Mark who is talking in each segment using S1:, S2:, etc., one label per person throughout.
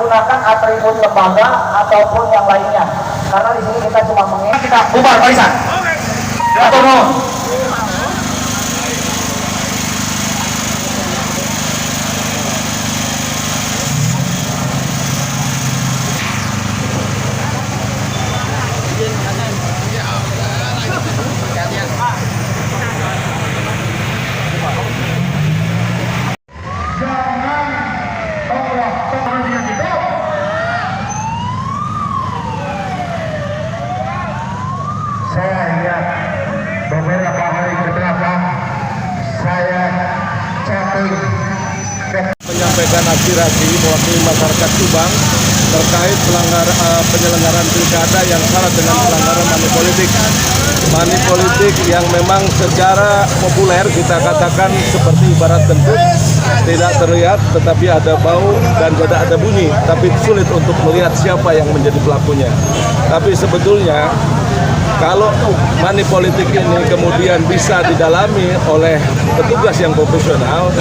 S1: menggunakan atribut lembaga ataupun yang lainnya. Karena di sini kita cuma kita bubar barisan. Atur nuhun.
S2: Saya ingat beberapa hari ke belakang saya chatting
S3: menyampaikan aspirasi mewakili masyarakat Subang terkait penyelenggaraan pilkada yang syarat dengan pelanggaran money politik yang memang secara populer kita katakan seperti ibarat kentut, tidak terlihat tetapi ada bau dan tidak ada bunyi, tapi sulit untuk melihat siapa yang menjadi pelakunya. Tapi sebetulnya kalau money politik ini kemudian bisa didalami oleh petugas yang profesional,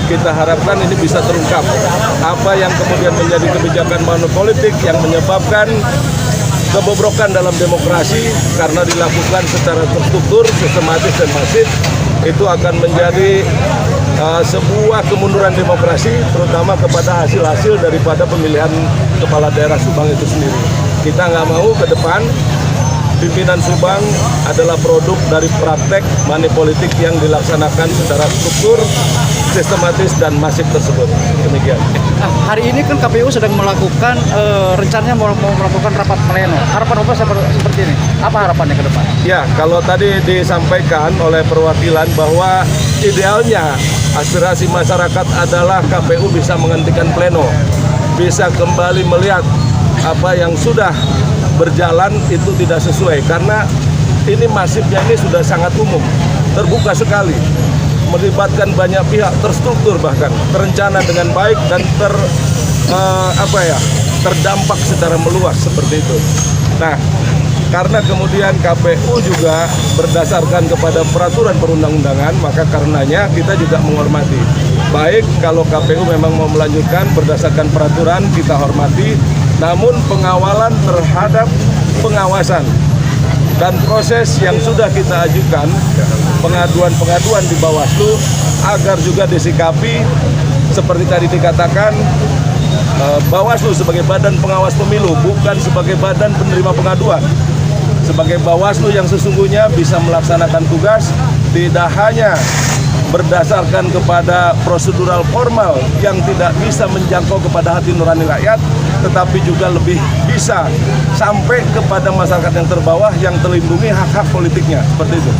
S3: kita harapkan ini bisa terungkap. Apa yang kemudian menjadi kebijakan money politik yang menyebabkan kebobrokan dalam demokrasi karena dilakukan secara terstruktur, sistematis dan masif, itu akan menjadi sebuah kemunduran demokrasi, terutama kepada hasil-hasil daripada pemilihan kepala daerah Subang itu sendiri. Kita nggak mau ke depan pimpinan Subang adalah produk dari praktek money politik yang dilaksanakan secara struktur, sistematis dan masif tersebut. Demikian.
S4: Nah, hari ini kan KPU sedang melakukan rencananya mau melakukan rapat pleno. Harapan Bapak seperti ini. Apa harapannya ke depan?
S3: Ya, kalau tadi disampaikan oleh perwakilan bahwa idealnya aspirasi masyarakat adalah KPU bisa menghentikan pleno, bisa kembali melihat apa yang sudah berjalan itu tidak sesuai karena ini masifnya ini sudah sangat umum, terbuka sekali, melibatkan banyak pihak, terstruktur bahkan terencana dengan baik dan terdampak secara meluas seperti itu. Nah, karena kemudian KPU juga berdasarkan kepada peraturan perundang-undangan, maka karenanya kita juga menghormati. Baik kalau KPU memang mau melanjutkan berdasarkan peraturan, kita hormati. Namun pengawalan terhadap pengawasan dan proses yang sudah kita ajukan, pengaduan-pengaduan di Bawaslu agar juga disikapi seperti tadi dikatakan, Bawaslu sebagai badan pengawas pemilu bukan sebagai badan penerima pengaduan. Sebagai Bawaslu yang sesungguhnya bisa melaksanakan tugas tidak hanya berdasarkan kepada prosedural formal yang tidak bisa menjangkau kepada hati nurani rakyat, tetapi juga lebih bisa sampai kepada masyarakat yang terbawah yang terlindungi hak-hak politiknya, seperti itu.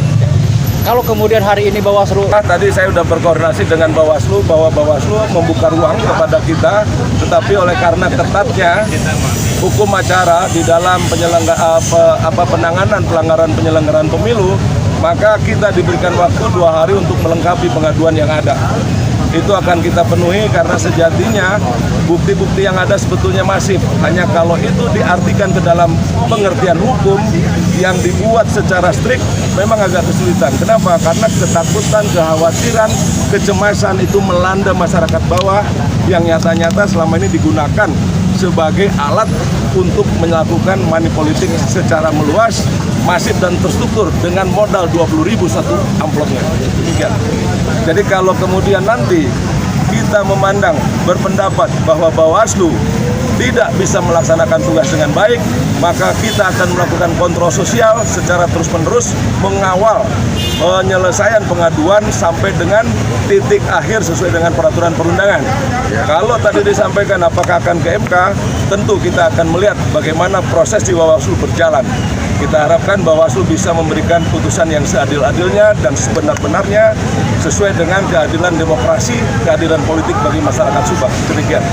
S4: Kalau kemudian hari ini Bawaslu,
S3: Tadi saya sudah berkoordinasi dengan Bawaslu bahwa Bawaslu membuka ruang kepada kita, tetapi oleh karena ketatnya hukum acara di dalam penanganan pelanggaran penyelenggaraan pemilu, maka kita diberikan waktu 2 hari untuk melengkapi pengaduan yang ada. Itu akan kita penuhi karena sejatinya bukti-bukti yang ada sebetulnya masif. Hanya kalau itu diartikan ke dalam pengertian hukum yang dibuat secara strict memang agak kesulitan. Kenapa? Karena ketakutan, kekhawatiran, kecemasan itu melanda masyarakat bawah yang nyata-nyata selama ini digunakan sebagai alat untuk melakukan money politik secara meluas, masif dan terstruktur dengan modal 20.000 satu amplopnya. Demikian. Jadi kalau kemudian nanti kita memandang berpendapat bahwa Bawaslu tidak bisa melaksanakan tugas dengan baik, maka kita akan melakukan kontrol sosial secara terus-menerus mengawal penyelesaian pengaduan sampai dengan titik akhir sesuai dengan peraturan perundangan. Kalau tadi disampaikan apakah akan ke MK, tentu kita akan melihat bagaimana proses di Bawaslu berjalan. Kita harapkan Bawaslu bisa memberikan putusan yang seadil-adilnya dan sebenar-benarnya sesuai dengan keadilan demokrasi, keadilan politik bagi masyarakat Subang. Demikian.